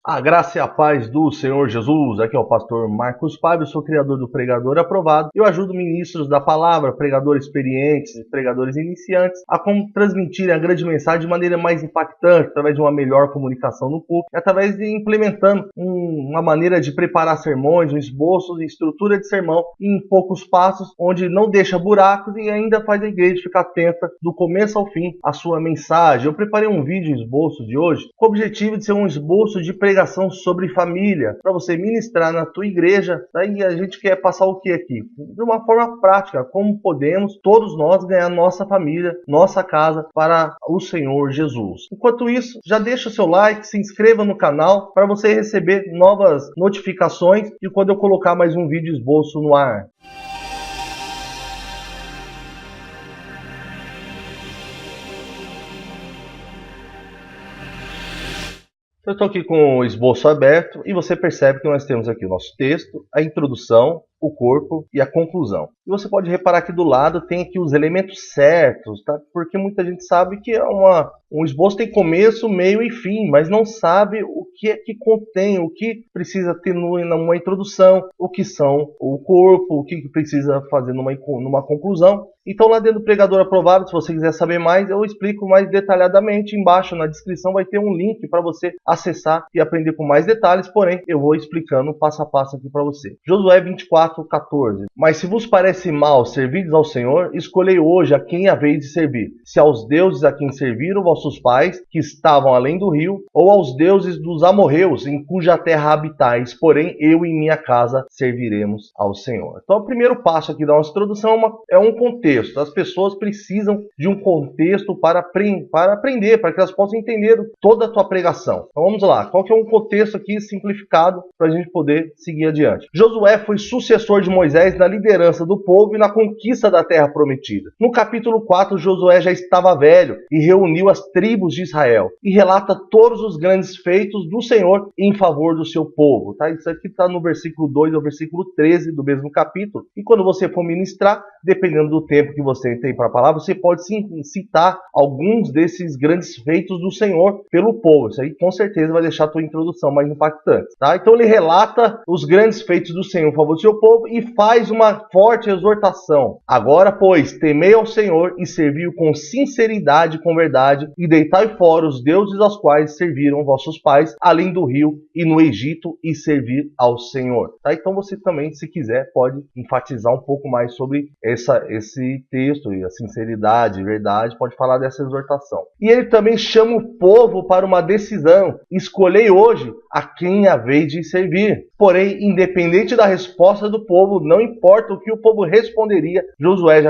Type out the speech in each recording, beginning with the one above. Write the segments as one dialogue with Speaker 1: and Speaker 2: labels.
Speaker 1: A graça e a paz do Senhor Jesus. Aqui é o pastor Marcos Paiva, sou criador do Pregador Aprovado. Eu ajudo ministros da palavra, pregadores experientes e pregadores iniciantes a como transmitirem a grande mensagem de maneira mais impactante, através de uma melhor comunicação no público, através de implementando uma maneira de preparar sermões, um esboço, estrutura de sermão em poucos passos, onde não deixa buracos e ainda faz a igreja ficar atenta do começo ao fim à sua mensagem. Eu preparei um vídeo esboço de hoje com o objetivo de ser um esboço de pregação sobre família, para você ministrar na tua igreja. Daí a gente quer passar o que aqui? De uma forma prática, como podemos todos nós ganhar nossa família, nossa casa para o Senhor Jesus. Enquanto isso, já deixa o seu like, se inscreva no canal para você receber novas notificações de quando eu colocar mais um vídeo esboço no ar. Eu estou aqui com o esboço aberto e você percebe que nós temos aqui o nosso texto, a introdução, o corpo e a conclusão. E você pode reparar que do lado tem aqui os elementos certos, tá? Porque muita gente sabe que um esboço tem começo, meio e fim, mas não sabe o que é que contém, o que precisa ter numa introdução, o que são o corpo, o que precisa fazer numa conclusão. Então lá dentro do Pregador Aprovado, se você quiser saber mais, eu explico mais detalhadamente. Embaixo na descrição vai ter um link para você acessar e aprender com mais detalhes, porém eu vou explicando passo a passo aqui para você. Josué 24:14. Mas se vos parece mal servirdes ao Senhor, escolhei hoje a quem haveis de servir. Se aos deuses a quem serviram vossos pais, que estavam além do rio, ou aos deuses dos amorreus, em cuja terra habitais, porém eu e minha casa serviremos ao Senhor. Então o primeiro passo aqui da nossa introdução é um contexto. As pessoas precisam de um contexto para aprender, para que elas possam entender toda a tua pregação. Então vamos lá, qual que é um contexto aqui simplificado para a gente poder seguir adiante? Josué foi sucessor de Moisés na liderança do povo e na conquista da terra prometida. No capítulo 4, Josué já estava velho e reuniu as tribos de Israel e relata todos os grandes feitos do Senhor em favor do seu povo. Tá? Isso aqui está no versículo 2 ao versículo 13 do mesmo capítulo. E quando você for ministrar, dependendo do tempo que você tem para a palavra, você pode citar alguns desses grandes feitos do Senhor pelo povo. Isso aí com certeza vai deixar a tua introdução mais impactante. Tá? Então ele relata os grandes feitos do Senhor em favor do seu povo e faz uma forte exortação. Agora, pois, temei ao Senhor e servi-o com sinceridade e com verdade, e deitai fora os deuses aos quais serviram vossos pais, além do rio e no Egito, e servir ao Senhor. Tá? Então você também, se quiser, pode enfatizar um pouco mais sobre esse texto, e a sinceridade e verdade, pode falar dessa exortação. E ele também chama o povo para uma decisão. Escolhei hoje a quem haveis de servir. Porém, independente da resposta do povo, não importa o que o povo responderia, Josué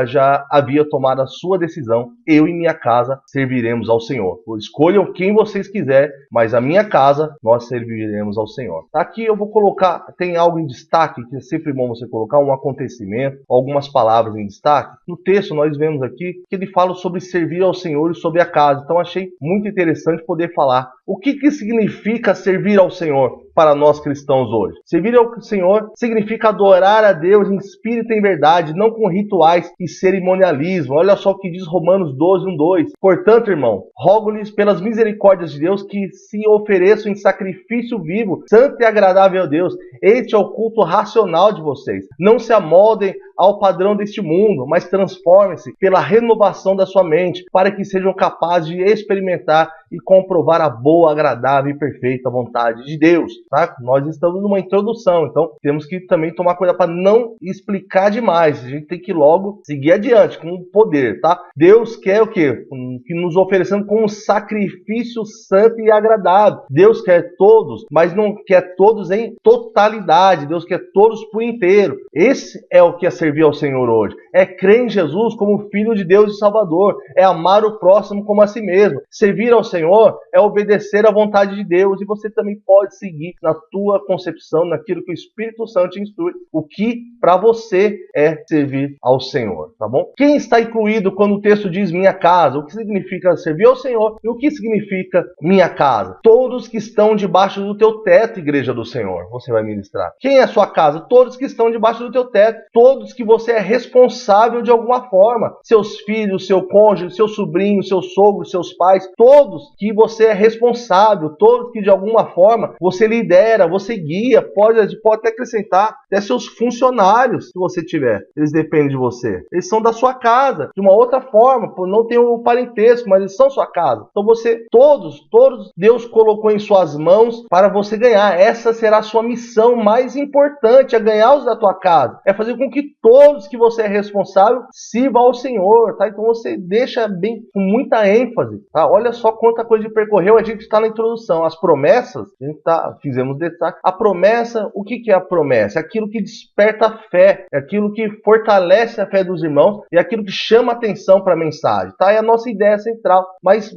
Speaker 1: já havia tomado a sua decisão. Eu e minha casa serviremos ao Senhor. Escolham quem vocês quiserem, mas a minha casa nós serviremos ao Senhor. Aqui eu vou colocar, tem algo em destaque, que é sempre bom você colocar um acontecimento, algumas palavras em destaque. No texto nós vemos aqui que ele fala sobre servir ao Senhor e sobre a casa. Então achei muito interessante poder falar o que significa servir ao Senhor para nós cristãos hoje. Servir ao Senhor significa adorar a Deus em espírito e em verdade, não com rituais e cerimonialismo. Olha só o que diz Romanos 12:1-2. Portanto, irmão, rogo-lhes pelas misericórdias de Deus que se ofereçam em sacrifício vivo, santo e agradável a Deus. Este é o culto racional de vocês. Não se amoldem ao padrão deste mundo, mas transformem-se pela renovação da sua mente, para que sejam capazes de experimentar e comprovar a boa, agradável e perfeita vontade de Deus. Tá? Nós estamos numa introdução, então temos que também tomar cuidado para não explicar demais. A gente tem que logo seguir adiante com o poder. Tá? Deus quer o quê? Que nos oferecendo como um sacrifício santo e agradável. Deus quer todos, mas não quer todos em totalidade. Deus quer todos por inteiro. Esse é o que é servir ao Senhor hoje. É crer em Jesus como Filho de Deus e Salvador. É amar o próximo como a si mesmo. Servir ao Senhor é obedecer à vontade de Deus. E você também pode seguir na tua concepção, naquilo que o Espírito Santo te instrui, o que para você é servir ao Senhor, tá bom? Quem está incluído quando o texto diz minha casa? O que significa servir ao Senhor e o que significa minha casa? Todos que estão debaixo do teu teto, igreja do Senhor, você vai ministrar. Quem é a sua casa? Todos que estão debaixo do teu teto, todos que você é responsável de alguma forma. Seus filhos, seu cônjuge, seu sobrinho, seu sogro, seus pais, todos que você é responsável, todos que de alguma forma você lidera, você guia, pode até acrescentar até seus funcionários, se você tiver, eles dependem de você. Eles são da sua casa, de uma outra forma, não tem um parentesco, mas eles são sua casa. Então todos, Deus colocou em suas mãos para você ganhar. Essa será a sua missão mais importante, é ganhar os da tua casa. É fazer com que todos que você é responsável sirvam ao Senhor, tá? Então você deixa bem, com muita ênfase, tá? Olha só quanta coisa percorreu, a gente está na introdução. As promessas, a gente fizemos destaque. A promessa, o que é a promessa? É aquilo que desperta a fé, é aquilo que fortalece a fé dos irmãos, é aquilo que chama atenção para a mensagem, tá? É a nossa ideia central. Mas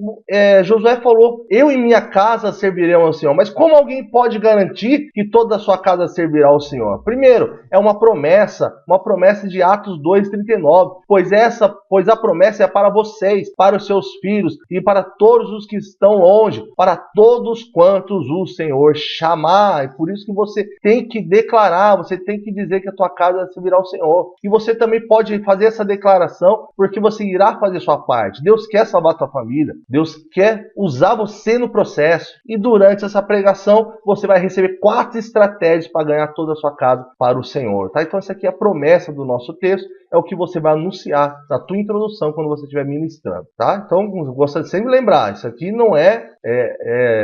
Speaker 1: Josué falou, eu e minha casa serviremos ao Senhor. Mas como alguém pode garantir que toda a sua casa servirá ao Senhor? Primeiro, é uma promessa de Atos 2:39, pois a promessa é para vocês, para os seus filhos e para todos os que estão longe, para todos quantos o Senhor chamar. E por isso que você tem que declarar, você tem que dizer que a tua casa servirá ao Senhor. E você também pode fazer essa declaração porque você irá fazer sua parte. Deus quer salvar a tua família, Deus quer usar você no processo. E durante essa pregação, você vai receber 4 estratégias para ganhar toda a sua casa para o Senhor, tá? Então essa aqui é a promessa do nosso texto, é o que você vai anunciar na tua introdução quando você estiver ministrando, tá? Então, eu gosto de sempre lembrar, isso aqui não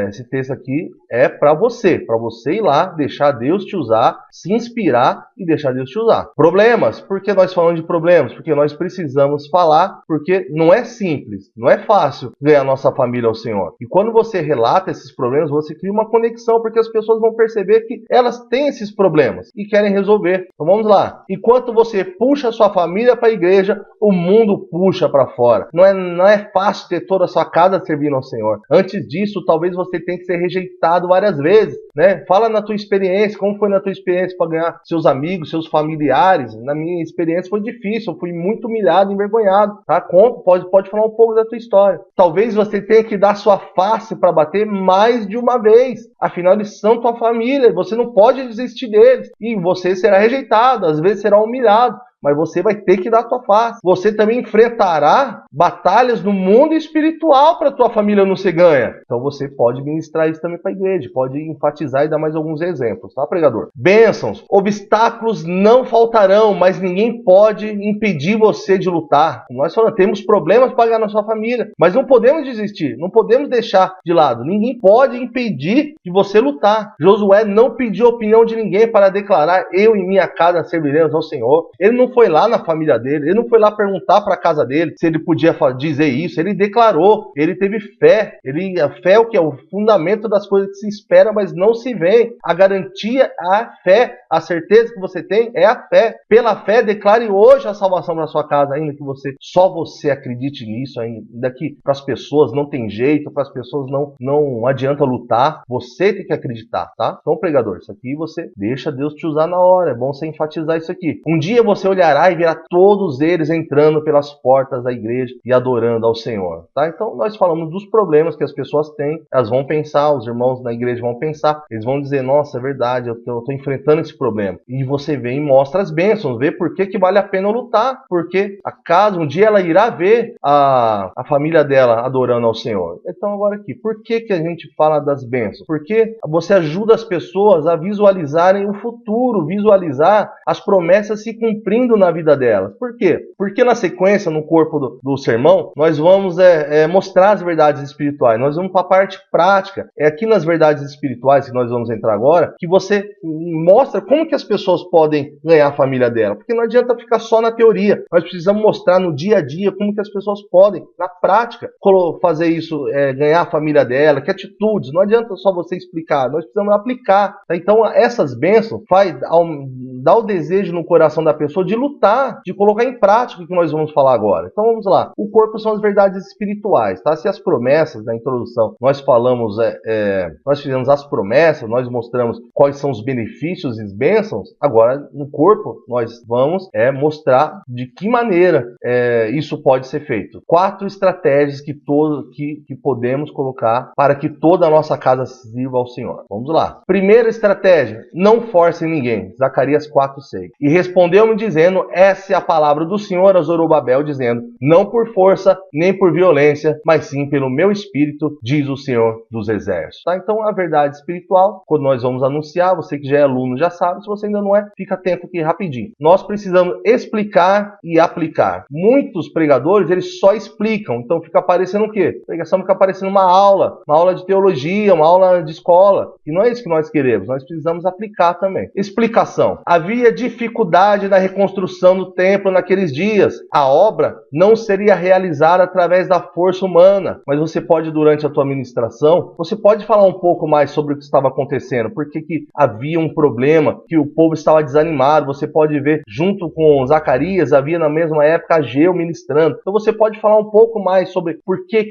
Speaker 1: esse texto aqui é para você ir lá, deixar Deus te usar, se inspirar e deixar Deus te usar. Problemas, por que nós falamos de problemas? Porque nós precisamos falar, porque não é simples, não é fácil ganhar nossa família ao Senhor. E quando você relata esses problemas, você cria uma conexão, porque as pessoas vão perceber que elas têm esses problemas e querem resolver. Então vamos lá. Enquanto você puxa a sua família para a igreja, o mundo puxa para fora. Não é fácil ter toda a sua casa servindo ao Senhor. Antes disso, talvez você tenha que ser rejeitado várias vezes, né? Fala na tua experiência, como foi na tua experiência para ganhar seus amigos, seus familiares. Na minha experiência foi difícil, eu fui muito humilhado, envergonhado, tá? Pode falar um pouco da tua história. Talvez você tenha que dar sua face para bater mais de uma vez. Afinal, eles são tua família, você não pode desistir deles. E você será rejeitado, às vezes será humilhado. Mas você vai ter que dar a tua face. Você também enfrentará batalhas no mundo espiritual para a tua família não ser ganha. Então você pode ministrar isso também para a igreja, pode enfatizar e dar mais alguns exemplos, tá, pregador? Bênçãos, obstáculos não faltarão, mas ninguém pode impedir você de lutar. Como nós falamos, temos problemas para ganhar na sua família, mas não podemos desistir, não podemos deixar de lado. Ninguém pode impedir de você lutar. Josué não pediu a opinião de ninguém para declarar, eu e minha casa serviremos ao Senhor. Ele não foi lá na família dele, ele não foi lá perguntar para a casa dele se ele podia dizer isso, ele declarou, ele teve fé, a fé é o que é o fundamento das coisas que se espera, mas não se vê. A garantia é a fé, a certeza que você tem é a fé. Pela fé, declare hoje a salvação para sua casa, ainda que só você acredite nisso, ainda que para as pessoas não tem jeito, para as pessoas não adianta lutar, você tem que acreditar, tá? Então, pregador, isso aqui você deixa Deus te usar na hora, é bom você enfatizar isso aqui. Um dia você olhará e verá todos eles entrando pelas portas da igreja e adorando ao Senhor, tá? Então nós falamos dos problemas que as pessoas têm, elas vão pensar, os irmãos na igreja vão pensar, eles vão dizer, nossa, é verdade, eu estou enfrentando esse problema. E você vem e mostra as bênçãos, vê por que vale a pena lutar, porque a casa, um dia ela irá ver a família dela adorando ao Senhor. Então agora aqui, por que a gente fala das bênçãos? Porque você ajuda as pessoas a visualizarem o futuro, visualizar as promessas se cumprindo na vida delas. Por quê? Porque na sequência, no corpo do sermão, nós vamos mostrar as verdades espirituais. Nós vamos para a parte prática. É aqui nas verdades espirituais que nós vamos entrar agora, que você mostra como que as pessoas podem ganhar a família dela. Porque não adianta ficar só na teoria. Nós precisamos mostrar no dia a dia como que as pessoas podem, na prática, fazer isso, ganhar a família dela, que atitudes. Não adianta só você explicar. Nós precisamos aplicar. Tá? Então, essas bênçãos dá o desejo no coração da pessoa de lutar, de colocar em prática o que nós vamos falar agora. Então vamos lá. O corpo são as verdades espirituais, tá? Se as promessas da introdução nós falamos, nós fizemos as promessas, nós mostramos quais são os benefícios e as bênçãos, agora no corpo nós vamos mostrar de que maneira isso pode ser feito. 4 estratégias que podemos colocar para que toda a nossa casa sirva ao Senhor. Vamos lá. Primeira estratégia, não force ninguém. Zacarias 4:6. E respondeu-me dizendo, essa é a palavra do Senhor a Zorobabel, dizendo, não por força, nem por violência, mas sim pelo meu espírito, diz o Senhor dos Exércitos. Tá? Então, a verdade espiritual, quando nós vamos anunciar, você que já é aluno já sabe, se você ainda não é, fica atento aqui rapidinho. Nós precisamos explicar e aplicar. Muitos pregadores, eles só explicam, então fica parecendo o quê? A pregação fica parecendo uma aula de teologia, uma aula de escola, e não é isso que nós queremos, nós precisamos aplicar também. Explicação. Havia dificuldade na reconstrução do templo naqueles dias. A obra não seria realizada através da força humana, mas você pode, durante a tua ministração, você pode falar um pouco mais sobre o que estava acontecendo, porque que havia um problema, que o povo estava desanimado. Você pode ver, junto com Zacarias, havia na mesma época Ageu ministrando. Então você pode falar um pouco mais sobre por que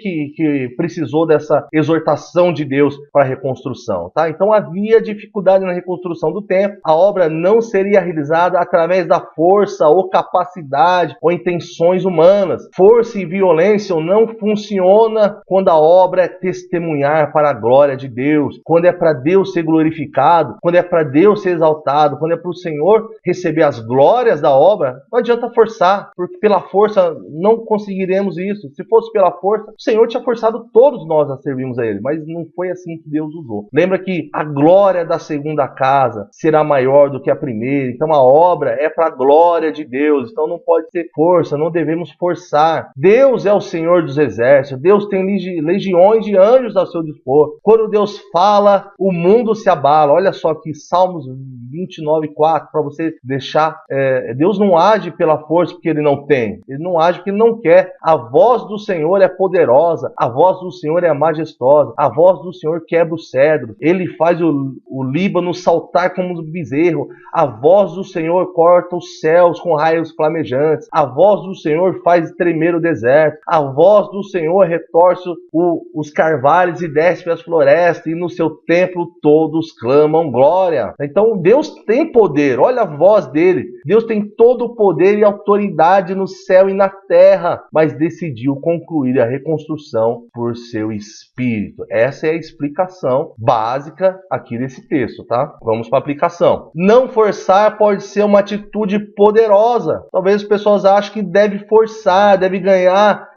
Speaker 1: precisou dessa exortação de Deus para a reconstrução, tá? Então havia dificuldade na reconstrução do templo. A obra não seria realizada através da força ou capacidade ou intenções humanas. Força e violência não funciona quando a obra é testemunhar para a glória de Deus, quando é para Deus ser glorificado, quando é para Deus ser exaltado, quando é para o Senhor receber as glórias da obra. Não adianta forçar, porque pela força não conseguiremos isso. Se fosse pela força, o Senhor tinha forçado todos nós a servirmos a Ele, mas não foi assim que Deus usou. Lembra que a glória da segunda casa será maior do que a primeira, então a obra é para a glória de Deus, então não pode ter força, não devemos forçar. Deus é o Senhor dos Exércitos, Deus tem legiões de anjos ao seu dispor. Quando Deus fala, o mundo se abala. Olha só aqui, Salmos 29:4, para você deixar, Deus não age pela força porque Ele não tem, Ele não age porque Ele não quer. A voz do Senhor é poderosa, a voz do Senhor é majestosa, a voz do Senhor quebra o cedro, Ele faz o Líbano saltar como um bezerro, a voz do Senhor corta os céus com raios flamejantes, a voz do Senhor faz tremer o deserto, a voz do Senhor retorce os carvalhos e desce as florestas, e no seu templo todos clamam glória. Então Deus tem poder, olha a voz dele, Deus tem todo o poder e autoridade no céu e na terra, mas decidiu concluir a reconstrução por seu Espírito. Essa é a explicação básica aqui desse texto, tá? Vamos para a aplicação. Não forçar pode ser uma atitude poderosa. Talvez as pessoas achem que deve forçar, deve ganhar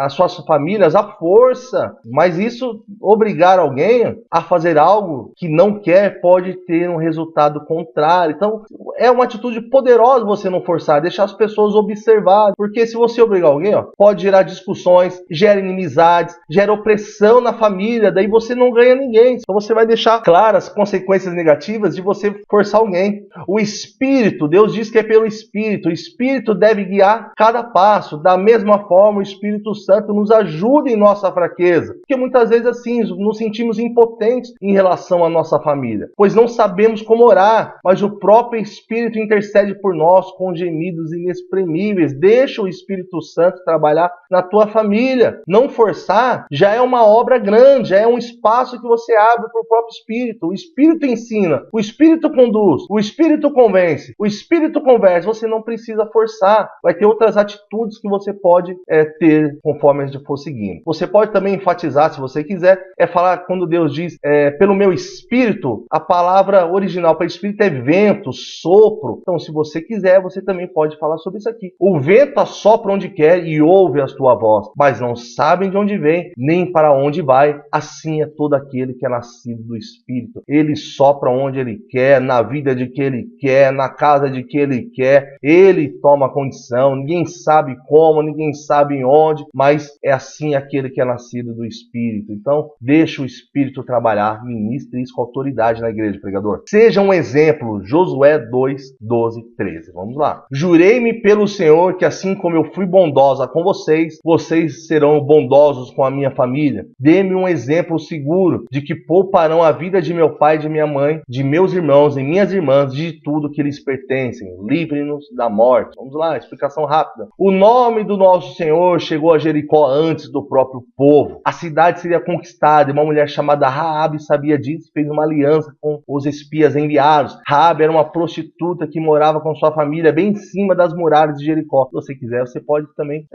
Speaker 1: as suas famílias à força, mas isso, obrigar alguém a fazer algo que não quer, pode ter um resultado contrário. Então é uma atitude poderosa você não forçar, deixar as pessoas observarem, porque se você obrigar alguém, pode gerar discussões, gera inimizades, gera opressão na família, daí você não ganha ninguém. Então você vai deixar claras as consequências negativas de você forçar alguém. O Espírito, Deus diz que é pelo Espírito, o Espírito deve guiar cada passo. Da mesma forma, o Espírito Santo nos ajuda em nossa fraqueza, porque muitas vezes assim, nos sentimos impotentes em relação à nossa família, pois não sabemos como orar, mas o próprio Espírito intercede por nós com gemidos inexprimíveis. Deixa o Espírito Santo trabalhar na tua família. Não forçar já é uma obra grande, já é um espaço que você abre para o próprio Espírito. O Espírito ensina, o Espírito conduz, o Espírito convence, o Espírito conversa. Você não precisa forçar, vai ter outras atitudes que você pode ter conforme a gente for seguindo. Você pode também enfatizar, se você quiser, falar quando Deus diz pelo meu Espírito, a palavra original para Espírito é vento, sopro. Então, se você quiser, você também pode falar sobre isso aqui. O vento assopra onde quer e ouve a tua voz, mas não sabem de onde vem, nem para onde vai. Assim é todo aquele que é nascido do Espírito. Ele sopra onde Ele quer, na vida de que Ele quer, na casa de que Ele quer. Ele toma a condição. Ninguém sabe como, ninguém sabe onde, mas é assim aquele que é nascido do Espírito. Então, deixa o Espírito trabalhar, ministre isso com autoridade na igreja, pregador. Seja um exemplo. Josué 2:12-13. Vamos lá. Jurei-me pelo Senhor que assim como eu fui bondosa com vocês, vocês serão bondosos com a minha família. Dê-me um exemplo seguro de que pouparão a vida de meu pai e de minha mãe, de meus irmãos e minhas irmãs, de tudo que lhes pertencem. Livre-nos da morte. Vamos lá, explicação rápida. O nome do nosso Senhor Senhor chegou a Jericó antes do próprio povo. A cidade seria conquistada e uma mulher chamada Raabe sabia disso e fez uma aliança com os espias enviados. Raabe era uma prostituta que morava com sua família bem em cima das muralhas de Jericó. Se você quiser, você pode também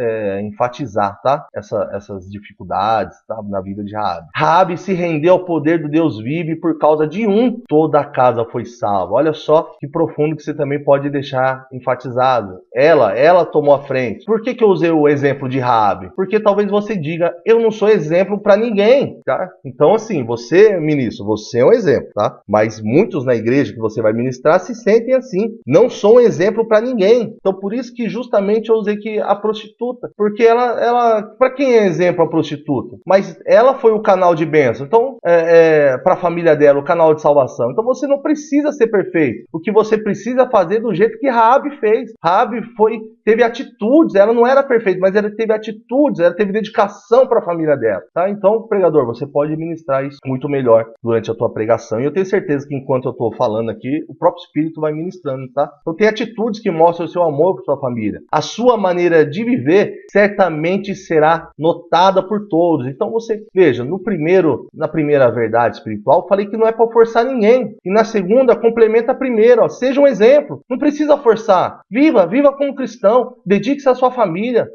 Speaker 1: enfatizar, tá? Essas dificuldades, tá? Na vida de Raabe. Raabe se rendeu ao poder do Deus vivo e por causa de toda a casa foi salva. Olha só que profundo que você também pode deixar enfatizado. Ela tomou a frente. Por que eu usei o exemplo de Raabe? Porque talvez você diga, eu não sou exemplo para ninguém, tá? Então assim, você, ministro, você é um exemplo, tá? Mas muitos na igreja que você vai ministrar se sentem assim. Não sou um exemplo para ninguém. Então por isso que justamente eu usei que a prostituta, porque ela para quem é exemplo a prostituta? Mas ela foi o canal de bênção. Então, para a família dela, o canal de salvação. Então você não precisa ser perfeito. O que você precisa fazer do jeito que Raabe fez. Raabe teve atitudes, ela não era perfeita, mas ela teve atitudes, ela teve dedicação para a família dela. Tá? Então, pregador, você pode ministrar isso muito melhor durante a tua pregação. E eu tenho certeza que enquanto eu estou falando aqui, o próprio Espírito vai ministrando. Tá? Então tem atitudes que mostram o seu amor por sua família. A sua maneira de viver certamente será notada por todos. Então você, veja, na primeira verdade espiritual, eu falei que não é para forçar ninguém. E na segunda, complementa a primeira. Ó, seja um exemplo. Não precisa forçar. Viva como cristão. Dedique-se à sua família.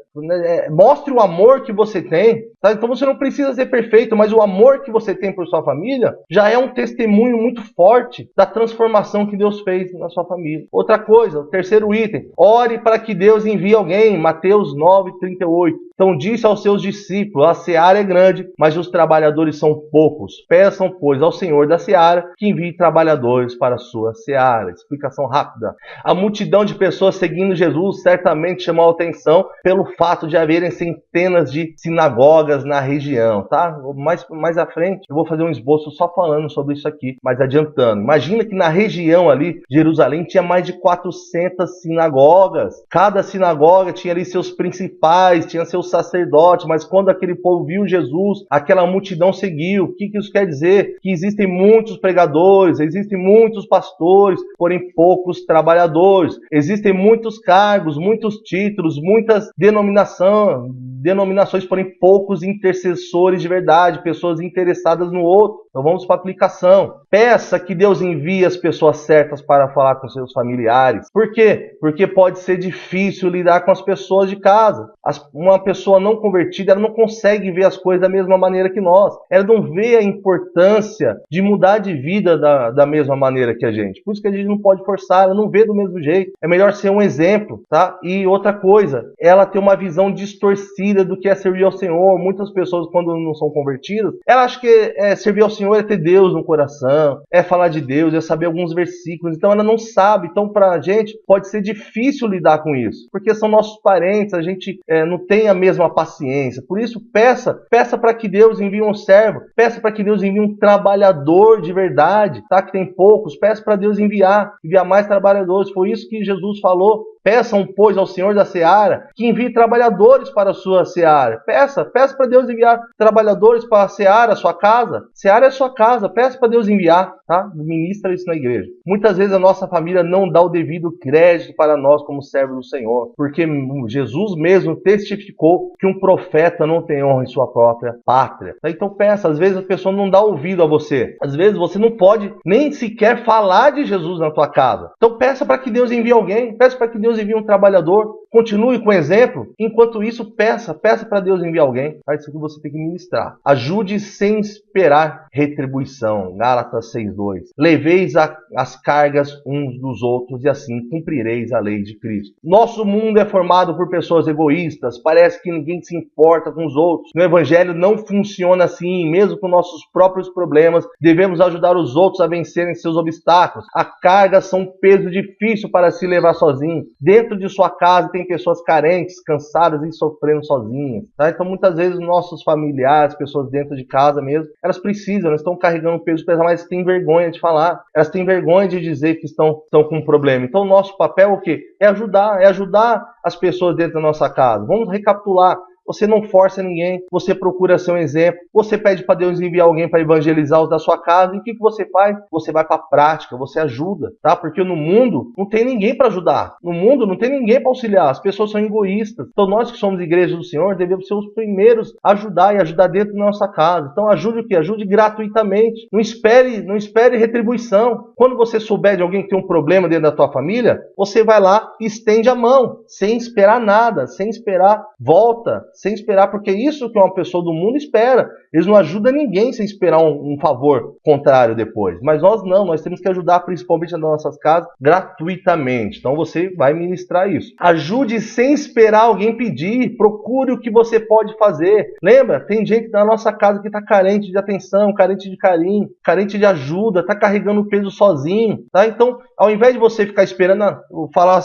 Speaker 1: Mostre o amor que você tem. Tá? Então você não precisa ser perfeito, mas o amor que você tem por sua família já é um testemunho muito forte da transformação que Deus fez na sua família. Outra coisa, o terceiro item. Ore para que Deus envie alguém. Mateus 9:38. Então disse aos seus discípulos, a seara é grande, mas os trabalhadores são poucos. Peçam, pois, ao Senhor da seara que envie trabalhadores para a sua seara. Explicação rápida. A multidão de pessoas seguindo Jesus certamente chamou a atenção pelo fato de haverem centenas de sinagogas na região. Tá? Mais à frente, eu vou fazer um esboço só falando sobre isso aqui, mas adiantando. Imagina que na região ali, Jerusalém, tinha mais de 400 sinagogas. Cada sinagoga tinha ali seus principais, tinha seus sacerdotes, mas quando aquele povo viu Jesus, aquela multidão seguiu. O que isso quer dizer? Que existem muitos pregadores, existem muitos pastores, porém poucos trabalhadores. Existem muitos cargos, muitos títulos, muitas denominações, porém poucos intercessores de verdade, pessoas interessadas no outro. Então vamos para a aplicação. Peça que Deus envie as pessoas certas para falar com seus familiares. Por quê? Porque pode ser difícil lidar com as pessoas de casa. Uma pessoa não convertida, ela não consegue ver as coisas da mesma maneira que nós. Ela não vê a importância de mudar de vida da mesma maneira que a gente. Por isso que a gente não pode forçar, ela não vê do mesmo jeito. É melhor ser um exemplo, tá? E outra coisa, ela tem uma visão distorcida do que é servir ao Senhor. Muitas pessoas, quando não são convertidas, elas acham que servir ao Senhor é ter Deus no coração, é falar de Deus, é saber alguns versículos. Então ela não sabe. Então pra gente pode ser difícil lidar com isso, porque são nossos parentes, a gente não tem a mesma paciência. Por isso, peça para que Deus envie um servo, peça para que Deus envie um trabalhador de verdade, tá? Que tem poucos, peça para Deus enviar mais trabalhadores. Foi isso que Jesus falou. Peçam, pois, ao Senhor da seara que envie trabalhadores para a sua seara. Peça para Deus enviar trabalhadores para a seara, a sua casa. Seara é a sua casa, peça para Deus enviar, tá? Ministra isso na igreja. Muitas vezes a nossa família não dá o devido crédito para nós como servos do Senhor, porque Jesus mesmo testificou que um profeta não tem honra em sua própria pátria. Então peça, às vezes a pessoa não dá ouvido a você. Às vezes você não pode nem sequer falar de Jesus na tua casa. Então peça para que Deus envie alguém, peça para que Deus envie um trabalhador, continue com o exemplo. Enquanto isso, peça para Deus enviar alguém. É isso que você tem que ministrar. Ajude sem esperar retribuição. Gálatas 6:2. Leveis as cargas uns dos outros e assim cumprireis a lei de Cristo. Nosso mundo é formado por pessoas egoístas. Parece que ninguém se importa com os outros. No Evangelho não funciona assim. Mesmo com nossos próprios problemas, devemos ajudar os outros a vencerem seus obstáculos. A carga são um peso difícil para se levar sozinho. Dentro de sua casa tem pessoas carentes, cansadas e sofrendo sozinhas. Tá? Então muitas vezes nossos familiares, pessoas dentro de casa mesmo, elas elas estão carregando um peso pesado, mas têm vergonha de falar. Elas têm vergonha de dizer que estão com um problema. Então o nosso papel é o quê? É ajudar as pessoas dentro da nossa casa. Vamos recapitular. você não força ninguém, você procura ser um exemplo, você pede para Deus enviar alguém para evangelizar os da sua casa, e o que você faz? Você vai para a prática, você ajuda, tá? Porque no mundo não tem ninguém para ajudar, no mundo não tem ninguém para auxiliar, as pessoas são egoístas. Então nós que somos igreja do Senhor devemos ser os primeiros a ajudar, e ajudar dentro da nossa casa. Então ajude o quê? Ajude gratuitamente, não espere retribuição. Quando você souber de alguém que tem um problema dentro da tua família, você vai lá e estende a mão, sem esperar nada, sem esperar volta, sem esperar, porque isso que uma pessoa do mundo espera. Eles não ajudam ninguém sem esperar um favor contrário depois. Mas nós não, nós temos que ajudar principalmente nas nossas casas gratuitamente. Então você vai ministrar isso. Ajude sem esperar alguém pedir, procure o que você pode fazer. Lembra? Tem gente na nossa casa que está carente de atenção, carente de carinho, carente de ajuda, está carregando o peso sozinho, tá? Então, ao invés de você ficar esperando falar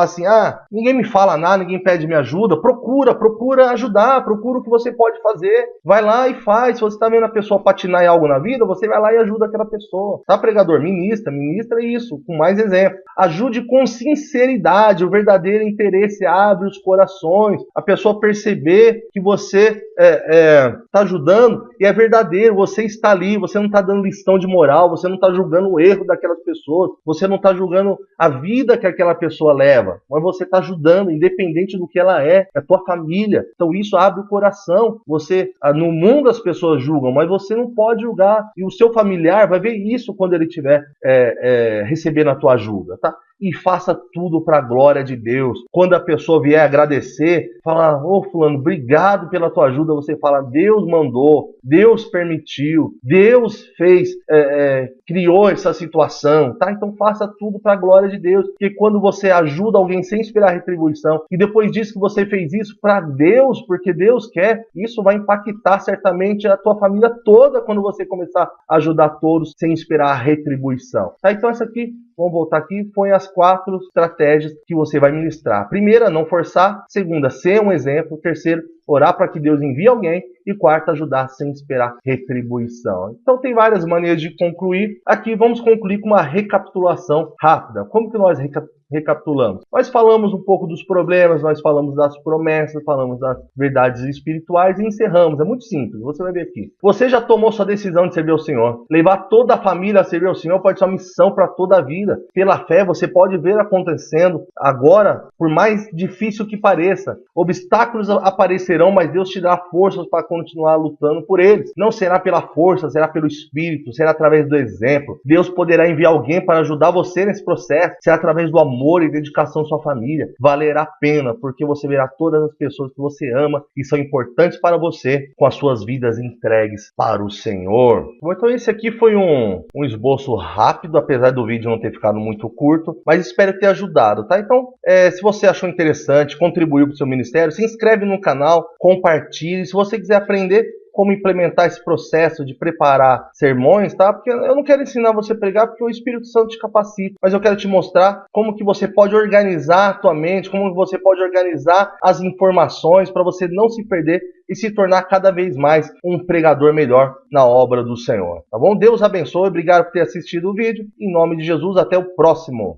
Speaker 1: assim, ninguém me fala nada, ninguém pede minha ajuda, procura ajudar, procura o que você pode fazer, vai lá e faz. Se você está vendo a pessoa patinar em algo na vida, você vai lá e ajuda aquela pessoa, tá, pregador? Ministra isso, com mais exemplo. Ajude com sinceridade, o verdadeiro interesse abre os corações, a pessoa perceber que você está ajudando e é verdadeiro, você está ali, você não está dando lição de moral, você não está julgando o erro daquelas pessoas, você não está julgando a vida que aquela pessoa leva, mas você está ajudando, independente do que ela é a tua família. Então isso abre o coração. Você, no mundo as pessoas julgam, mas você não pode julgar, e o seu familiar vai ver isso quando ele estiver recebendo a tua ajuda, tá? E faça tudo para a glória de Deus. Quando a pessoa vier agradecer, fala, fulano, obrigado pela tua ajuda, você fala, Deus mandou, Deus permitiu, Deus fez, criou essa situação, tá? Então faça tudo para a glória de Deus, porque quando você ajuda alguém sem esperar retribuição, e depois diz que você fez isso para Deus, porque Deus quer, isso vai impactar certamente a tua família toda quando você começar a ajudar todos sem esperar a retribuição, tá? Então essa aqui, vamos voltar aqui, foi as 4 estratégias que você vai ministrar. Primeira, não forçar. Segunda, ser um exemplo. Terceiro, orar para que Deus envie alguém. E quarta, ajudar sem esperar retribuição. Então tem várias maneiras de concluir. Aqui vamos concluir com uma recapitulação rápida. Como que nós recapitulamos? Nós falamos um pouco dos problemas, nós falamos das promessas, falamos das verdades espirituais e encerramos. É muito simples, você vai ver aqui. Você já tomou sua decisão de servir ao Senhor. Levar toda a família a servir ao Senhor pode ser uma missão para toda a vida. Pela fé, você pode ver acontecendo agora, por mais difícil que pareça. Obstáculos aparecerão, mas Deus te dá forças para continuar lutando por eles. Não será pela força, será pelo Espírito, será através do exemplo. Deus poderá enviar alguém para ajudar você nesse processo. Será através do amor e dedicação à sua família. Valerá a pena, porque você verá todas as pessoas que você ama e são importantes para você, com as suas vidas entregues para o Senhor. Bom, então esse aqui foi um esboço rápido, apesar do vídeo não ter ficado muito curto, mas espero ter ajudado, tá? Então, se você achou interessante, contribuiu para o seu ministério, se inscreve no canal, compartilhe. Se você quiser aprender como implementar esse processo de preparar sermões, tá? Porque eu não quero ensinar você a pregar, porque o Espírito Santo te capacita, mas eu quero te mostrar como que você pode organizar a tua mente, como que você pode organizar as informações para você não se perder e se tornar cada vez mais um pregador melhor na obra do Senhor, tá bom? Deus abençoe, obrigado por ter assistido o vídeo, em nome de Jesus, até o próximo.